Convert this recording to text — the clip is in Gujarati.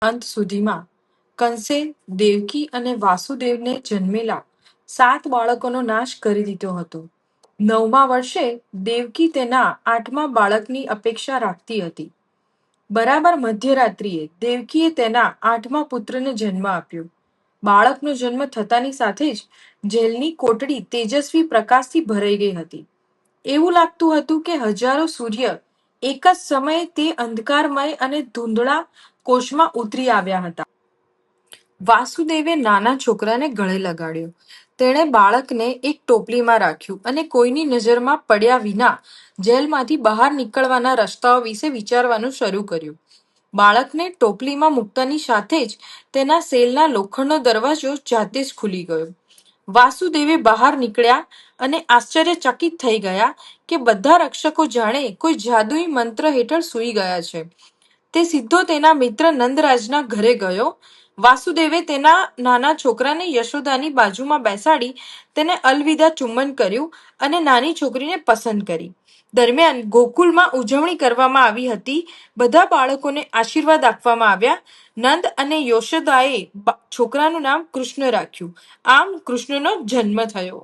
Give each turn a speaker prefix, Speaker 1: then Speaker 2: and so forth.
Speaker 1: અંત સુધીમાં કંસે દેવકી અને વાસુદેવને જન્મેલા 7 બાળકોનો નાશ કરી દીધો હતો. 9મા વર્ષે દેવકી તેના 8મા બાળકની અપેક્ષા રાખતી હતી. બરાબર મધ્યરાત્રિએ દેવકીએ તેના 8મા પુત્રને જન્મ આપ્યો. બાળકનો જન્મ થતાની સાથે જ જેલની કોટડી તેજસ્વી પ્રકાશથી ભરાઈ ગઈ હતી. એવું લાગતું હતું કે હજારો સૂર્ય એક જ સમયે તે અંધકારમય અને ધૂંધળા કોષમાં ઉતરી આવ્યા હતા. વાસુદેવે નાના છોકરાને ગળે લગાડ્યો. તેણે બાળકને એક ટોપલીમાં રાખ્યું અને કોઈની નજરમાં પડ્યા વિના જેલમાંથી બહાર નીકળવાના રસ્તાઓ વિશે વિચારવાનું શરૂ કર્યું. બાળકને ટોપલીમાં મૂકતાની સાથે જ તેના સેલના લોખંડનો દરવાજો જાતે જ ખુલી ગયો. વાસુદેવે બહાર નીકળ્યા અને આશ્ચર્યચકિત થઈ ગયા કે બધા રક્ષકો જાણે કોઈ જાદુઈ મંત્ર હેઠળ સૂઈ ગયા છે. તે સીધો તેના મિત્ર નંદરાજના ઘરે ગયો. વાસુદેવે તેના નાના છોકરાને યશોદાની બાજુમાં બેસાડી તેને અલવિદા ચુંબન કર્યું અને નાની છોકરીને પસંદ કરી. દરમિયાન ગોકુલમાં ઉજવણી કરવામાં આવી હતી. બધા બાળકોને આશીર્વાદ આપવામાં આવ્યા. નંદ અને યશોદાએ છોકરાનું નામ કૃષ્ણ રાખ્યું. આમ કૃષ્ણનો જન્મ થયો.